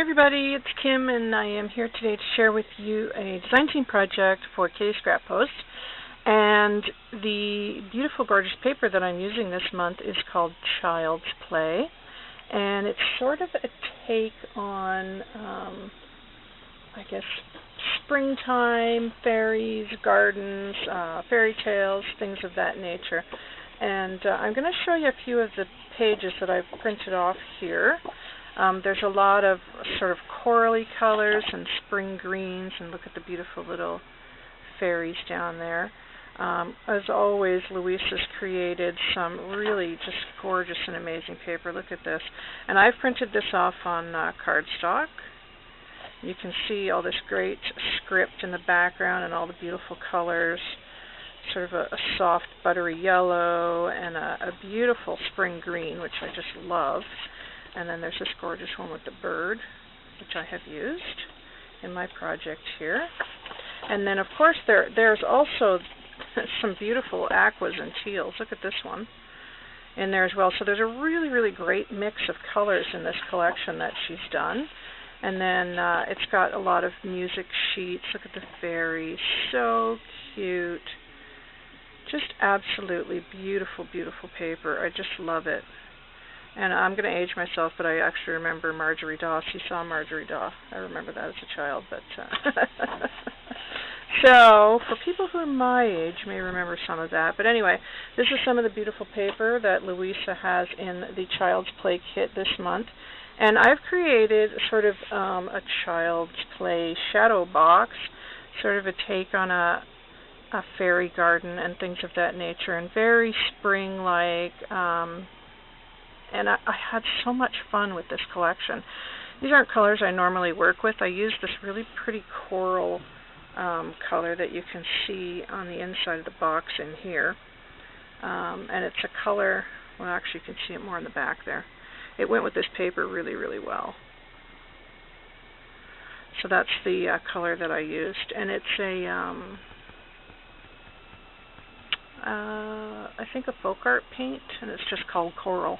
everybody, it's Kim, and I am here today to share with you a design team project for Kitty Scrap Post. And the beautiful, gorgeous paper that I'm using this month is called Child's Play. And it's sort of a take on, I guess, springtime, fairies, gardens, fairy tales, things of that nature. And I'm going to show you a few of the pages that I've printed off here. There's a lot of sort of corally colors and spring greens, and look at the beautiful little fairies down there. As always, Louise has created some really just gorgeous and amazing paper. Look at this. And I've printed this off on cardstock. You can see all this great script in the background and all the beautiful colors. Sort of a soft buttery yellow and a beautiful spring green, which I just love. And then there's this gorgeous one with the bird, which I have used in my project here. And then, of course, there's also some beautiful aquas and teals. Look at this one in there as well. So there's a really, really great mix of colors in this collection that she's done. And then it's got a lot of music sheets. Look at the fairies. So cute. Just absolutely beautiful, beautiful paper. I just love it. And I'm going to age myself, but I actually remember Marjorie Daw. Seesaw Marjorie Daw. I remember that as a child. But so, for people who are my age, may remember some of that. But anyway, this is some of the beautiful paper that Louisa has in the Child's Play kit this month. And I've created sort of a Child's Play shadow box, sort of a take on a fairy garden and things of that nature, and very spring-like. And I had so much fun with this collection. These aren't colors I normally work with. I use this really pretty coral color that you can see on the inside of the box in here. And it's a color, well, actually you can see it more in the back there. It went with this paper really, really well. So that's the color that I used. And it's a, I think a folk art paint, and it's just called Coral.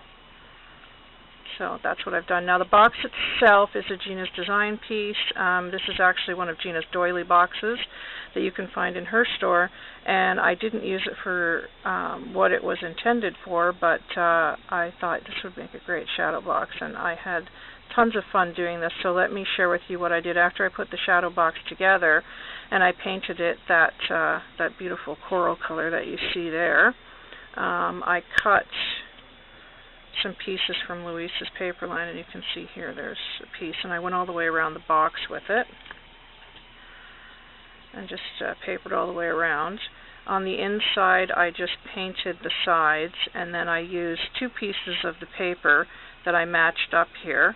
So that's what I've done. Now the box itself is a Gina's design piece. This is actually one of Gina's doily boxes that you can find in her store, and I didn't use it for what it was intended for, but I thought this would make a great shadow box, and I had tons of fun doing this. So let me share with you what I did after I put the shadow box together, and I painted it that beautiful coral color that you see there. I cut some pieces from Louisa's paper line, and you can see here there's a piece, and I went all the way around the box with it and just papered all the way around. On the inside I just painted the sides, and then I used two pieces of the paper that I matched up here,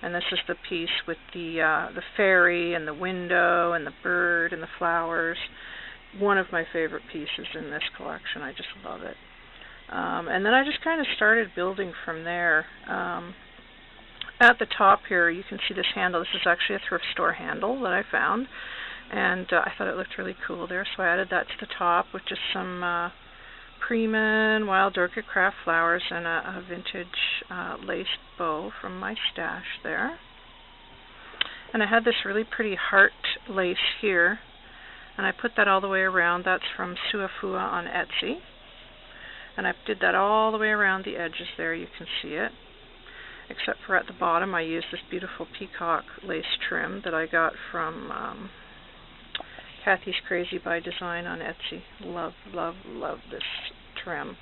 and this is the piece with the fairy and the window and the bird and the flowers. One of my favorite pieces in this collection. I just love it. And then I just kind of started building from there. At the top here, you can see this handle. This is actually a thrift store handle that I found, and I thought it looked really cool there, so I added that to the top with just some Preman Wild Orchid Craft flowers and a vintage lace bow from my stash there. And I had this really pretty heart lace here, and I put that all the way around. That's from Suafua on Etsy. And I did that all the way around the edges there. You can see it. Except for at the bottom, I used this beautiful peacock lace trim that I got from Kathy's Crazy by Design on Etsy. Love, love, love this trim.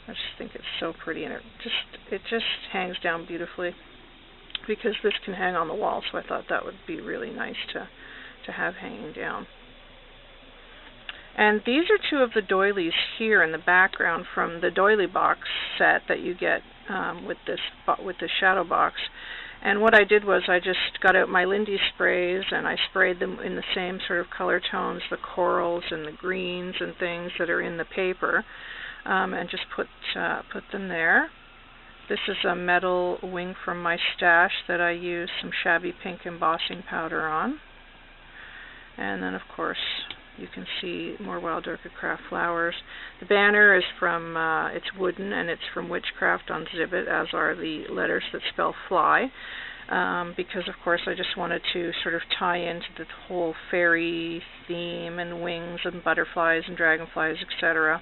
I just think it's so pretty, and it just hangs down beautifully, because this can hang on the wall, so I thought that would be really nice to have hanging down. And these are two of the doilies here in the background from the doily box set that you get with the shadow box. And what I did was I just got out my Lindy sprays, and I sprayed them in the same sort of color tones, the corals and the greens and things that are in the paper, and just put them there. This is a metal wing from my stash that I used some shabby pink embossing powder on. And then, of course, you can see more Wild Orchid Craft flowers. The banner is from, it's wooden, and it's from Witchcraft on Zibbet, as are the letters that spell fly. because of course I just wanted to sort of tie into the whole fairy theme and wings and butterflies and dragonflies, etc.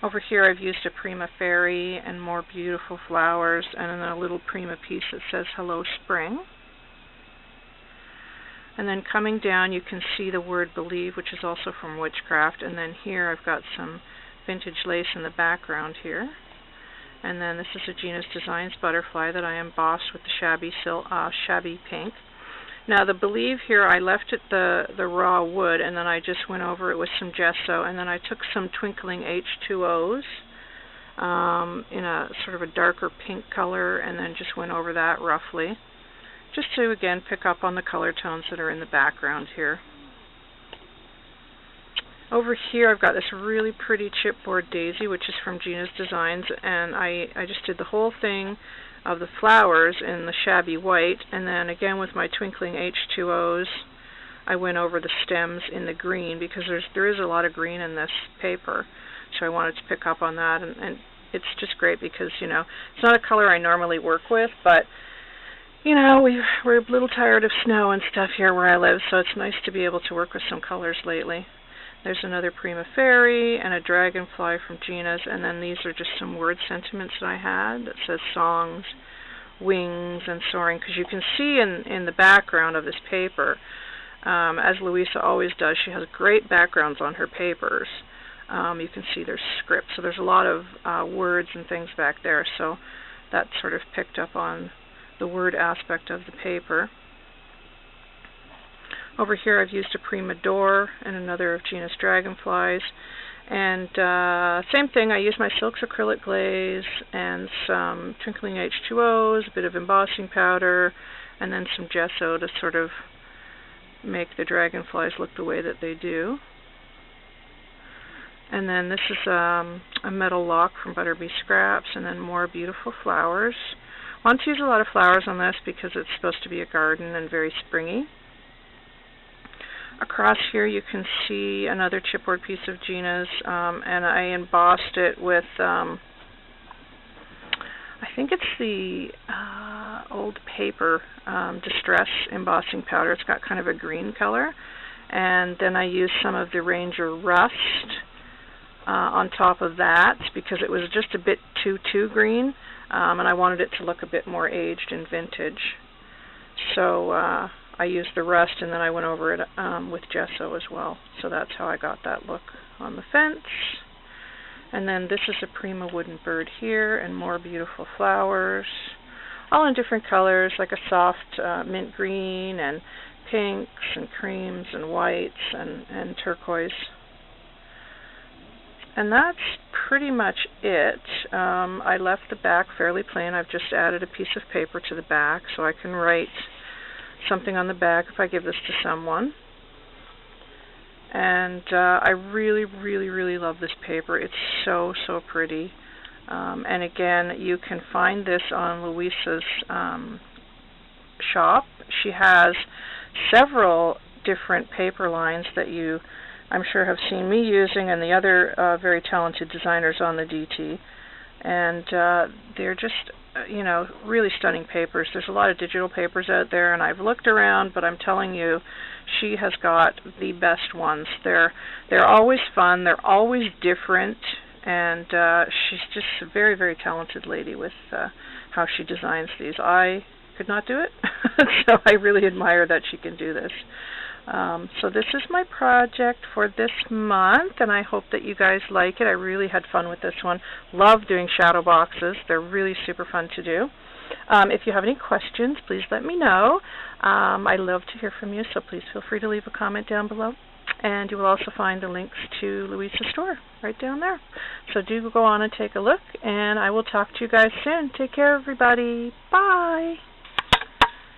Over here I've used a Prima Fairy and more beautiful flowers, and then a little Prima piece that says Hello Spring. And then coming down you can see the word Believe, which is also from Witchcraft, and then here I've got some vintage lace in the background here. And then this is a Gina's Designs butterfly that I embossed with the shabby pink. Now the Believe here, I left it the raw wood, and then I just went over it with some gesso, and then I took some twinkling H2Os in a sort of a darker pink color, and then just went over that roughly, just to again pick up on the color tones that are in the background here. Over here I've got this really pretty chipboard daisy, which is from Gina's Designs, and I just did the whole thing of the flowers in the shabby white, and then again with my twinkling H2Os I went over the stems in the green, because there is a lot of green in this paper, so I wanted to pick up on that, and it's just great because, you know, it's not a color I normally work with, but you know, we're a little tired of snow and stuff here where I live, so it's nice to be able to work with some colors lately. There's another Prima Fairy and a dragonfly from Gina's, and then these are just some word sentiments that I had that says songs, wings, and soaring, because you can see in the background of this paper, as Louisa always does, she has great backgrounds on her papers. You can see there's script, so there's a lot of words and things back there, so that sort of picked up on the word aspect of the paper. Over here I've used a Prima Door and another of Gina's Dragonflies, and same thing, I used my Silks acrylic glaze and some twinkling H2Os, a bit of embossing powder, and then some gesso to sort of make the dragonflies look the way that they do. And then this is a metal lock from Butterbee Scraps, and then more beautiful flowers. I want to use a lot of flowers on this because it's supposed to be a garden and very springy. Across here you can see another chipboard piece of Gina's, and I embossed it with, I think it's the old paper distress embossing powder. It's got kind of a green color. And then I used some of the Ranger Rust on top of that because it was just a bit too green, and I wanted it to look a bit more aged and vintage. So I used the rust, and then I went over it with gesso as well. So that's how I got that look on the fence. And then this is a Prima Wooden Bird here, and more beautiful flowers, all in different colors, like a soft mint green, and pinks, and creams, and whites, and turquoise. And that's pretty much it. I left the back fairly plain. I've just added a piece of paper to the back so I can write something on the back if I give this to someone. And I really love this paper. It's so pretty. And again, you can find this on Louisa's shop. She has several different paper lines that you, I'm sure, have seen me using, and the other very talented designers on the DT. And they're just, you know, really stunning papers. There's a lot of digital papers out there, and I've looked around, but I'm telling you, she has got the best ones. They're always fun. They're always different, and she's just a very talented lady with how she designs these. I could not do it, so I really admire that she can do this. So this is my project for this month, and I hope that you guys like it. I really had fun with this one. Love doing shadow boxes. They're really super fun to do. If you have any questions, please let me know. I love to hear from you, so please feel free to leave a comment down below. And you will also find the links to Louisa's store right down there. So do go on and take a look, and I will talk to you guys soon. Take care, everybody. Bye.